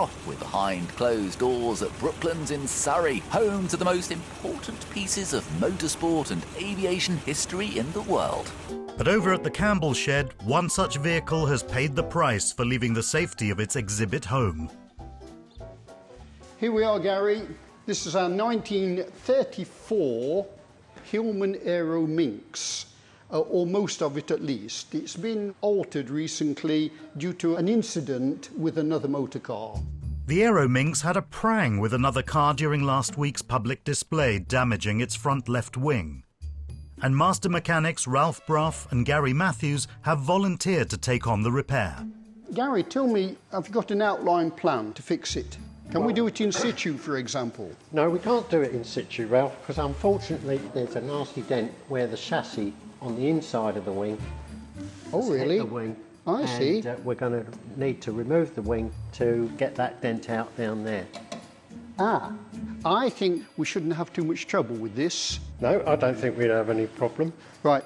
with behind closed doors at Brooklands in Surrey, home to the most important pieces of motorsport and aviation history in the world. But over at the Campbell shed, one such vehicle has paid the price for leaving the safety of its exhibit home. Here we are, Gary. This is our 1934 Hillman Aero Minx. Or most of it at least. It's been altered recently due to an incident with another motor car. The Aero Minx had a prang with another car during last week's public display, damaging its front left wing. And master mechanics Ralph Bruff and Gary Matthews have volunteered to take on the repair. Gary, tell me, have you got an outline plan to fix it? Can we do it in situ, for example? No, we can't do it in situ, Ralph, because unfortunately there's a nasty dent where the chassis on the inside of the wing. Oh, really? The wing. I see. We're going to need to remove the wing to get that dent out down there. Ah, I think we shouldn't have too much trouble with this. No, I don't think we'd have any problem. Right,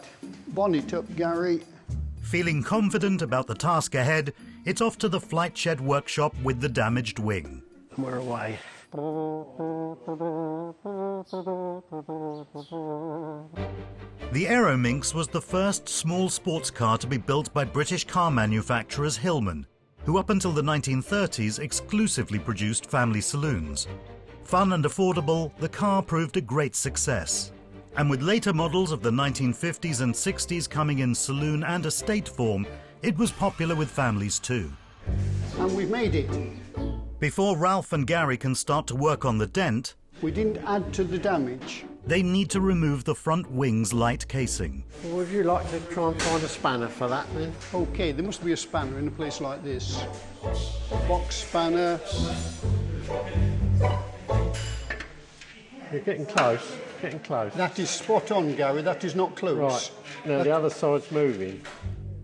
bonnet up, Gary. Feeling confident about the task ahead, it's off to the flight shed workshop with the damaged wing. We're away. The Aero Minx was the first small sports car to be built by British car manufacturers Hillman, who up until the 1930s exclusively produced family saloons. Fun and affordable, the car proved a great success. And with later models of the 1950s and 60s coming in saloon and estate form, it was popular with families too. And we've made it. Before Ralph and Gary can start to work on the dent, We didn't add to the damage. they need to remove the front wing's light casing. Well, would you like to try and find a spanner for that then? OK, there must be a spanner in a place like this. Box spanner. You're getting close, getting close. That is spot on, Gary. That is not close. Right, now the other side's moving.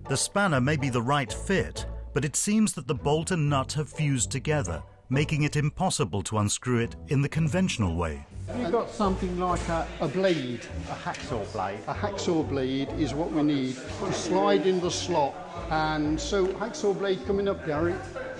The spanner may be the right fit, but it seems that the bolt and nut have fused together, making it impossible to unscrew it in the conventional way. You've got something like A blade. a hacksaw blade. A hacksaw blade is what we need to slide in the slot. And so, hacksaw blade coming up, Gary.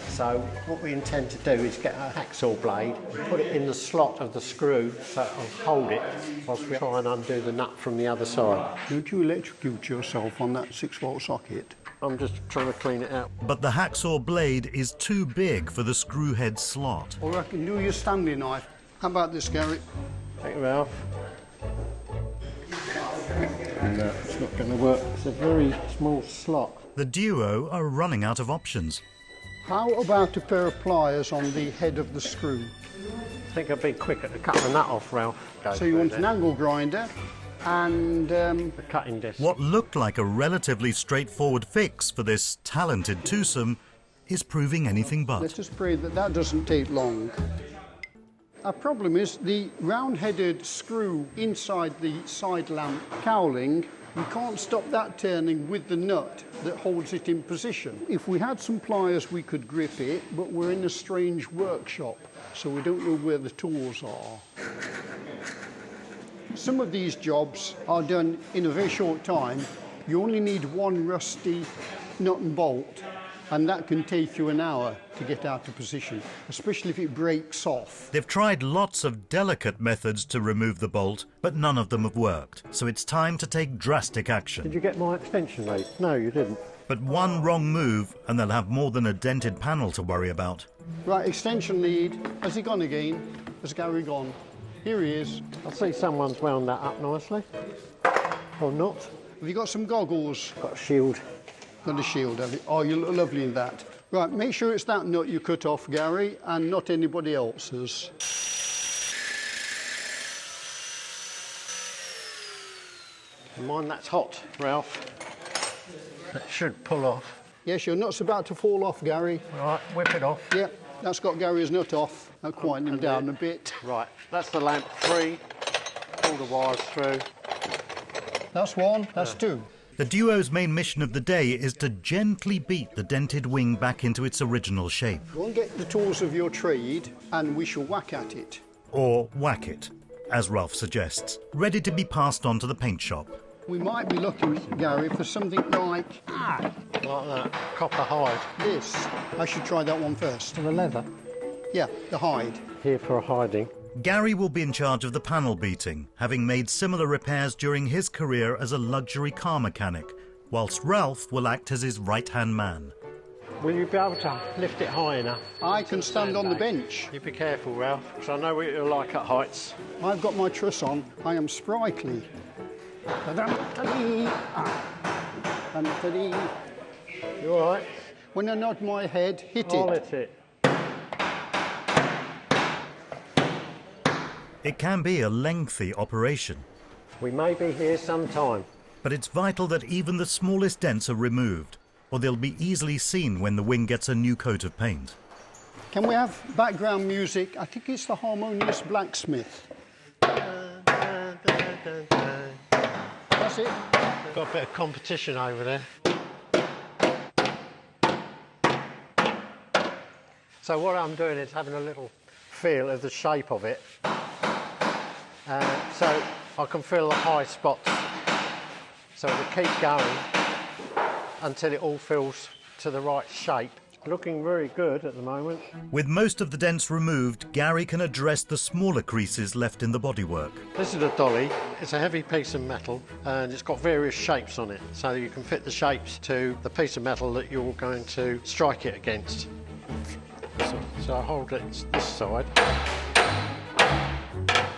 So what we intend to do is get a hacksaw blade and put it in the slot of the screw so it'll hold it whilst we try and undo the nut from the other side. Don't you electrocute yourself on that 6-volt socket? I'm just trying to clean it out. But the hacksaw blade is too big for the screw head slot. Or I can do your Stanley knife. How about this, Gary? Thank you, Ralph. No, it's not going to work. It's a very small slot. The duo are running out of options. How about a pair of pliers on the head of the screw? I think I'd be quicker to cut the nut off, Ralph. So you want an angle grinder and... The cutting disc. What looked like a relatively straightforward fix for this talented twosome is proving anything but. Let us pray that that doesn't take long. Our problem is the round-headed screw inside the side lamp cowling. We can't stop that turning with the nut that holds it in position. If we had some pliers, we could grip it, but we're in a strange workshop, so we don't know where the tools are. Some of these jobs are done in a very short time. You only need one rusty nut and bolt, and that can take you an hour to get out of position, especially if it breaks off. They've tried lots of delicate methods to remove the bolt, but none of them have worked. So it's time to take drastic action. Did you get my extension lead? No, you didn't. But one wrong move and they'll have more than a dented panel to worry about. Right, extension lead. Has he gone again? Has Gary gone? Here he is. I see someone's wound that up nicely. Or not. Have you got some goggles? Got a shield. Got a shield, have you? Oh, you look lovely in that. Right, make sure it's that nut you cut off, Gary, and not anybody else's. Mind that's hot, Ralph. That should pull off. Yes, your nut's about to fall off, Gary. Right, whip it off. Yep, that's got Gary's nut off. I'll quieten him down a bit. Right, that's the lamp 3. Pull the wires through. That's 1, that's 2. The duo's main mission of the day is to gently beat the dented wing back into its original shape. Go and get the tools of your trade, and we shall whack at it. Or whack it, as Ralph suggests, ready to be passed on to the paint shop. We might be looking, Gary, for something like Like that. Copper hide. this. I should try that one first. For the leather. Yeah, the hide. Here for a hiding. Gary will be in charge of the panel beating, having made similar repairs during his career as a luxury car mechanic, whilst Ralph will act as his right-hand man. Will you be able to lift it high enough? I can stand on the bench. You be careful, Ralph, because I know what you're like at heights. I've got my truss on. I am sprightly. You all right? When I nod my head, hit I'll it. hit it. It can be a lengthy operation, We may be here some time. but it's vital that even the smallest dents are removed, or they'll be easily seen when the wing gets a new coat of paint. Can we have background music? I think it's the harmonious blacksmith. That's it. Got a bit of competition over there. So what I'm doing is having a little feel of the shape of it. So I can feel the high spots. So it'll keep going until it all feels to the right shape. Looking very good at the moment. With most of the dents removed, Gary can address the smaller creases left in the bodywork. This is a dolly. It's a heavy piece of metal and it's got various shapes on it. So you can fit the shapes to the piece of metal that you're going to strike it against. So I hold it this side.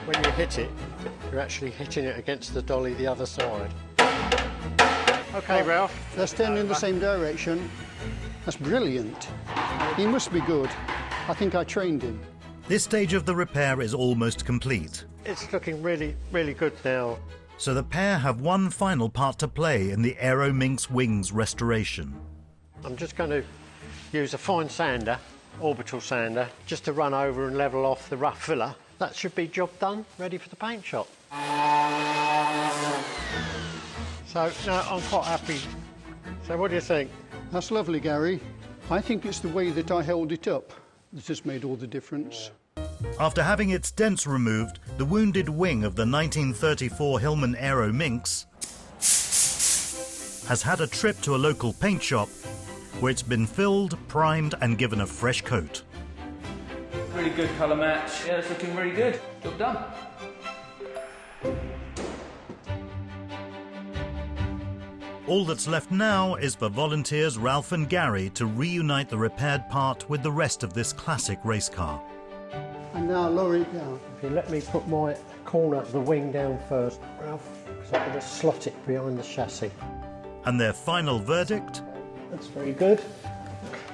When you hit it, you're actually hitting it against the dolly the other side. OK, Ralph. Let's turn in the same direction. That's brilliant. He must be good. I think I trained him. This stage of the repair is almost complete, It's looking really, really good now. so the pair have one final part to play in the Aero Minx wings restoration. I'm just going to use a fine sander, orbital sander, just to run over and level off the rough filler. That should be job done, ready for the paint shop. So, no, I'm quite happy. So what do you think? That's lovely, Gary. I think it's the way that I held it up that has made all the difference. After having its dents removed, the wounded wing of the 1934 Hillman Aero Minx has had a trip to a local paint shop where it's been filled, primed and given a fresh coat. Really good colour match. Yeah, it's looking really good. Job done. All that's left now is for volunteers Ralph and Gary to reunite the repaired part with the rest of this classic race car. And now lower it down. If you let me put my corner of the wing down first, Ralph, because I'm going to slot it behind the chassis. And their final verdict? That's very good.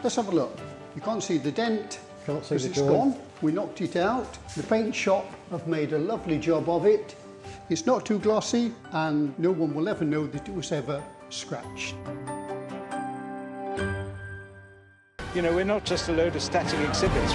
Let's have a look. You can't see the dent Can't see because the it's joint. gone. We knocked it out. The paint shop have made a lovely job of it. It's not too glossy and no one will ever know that it was ever scratched. You know, we're not just a load of static exhibits.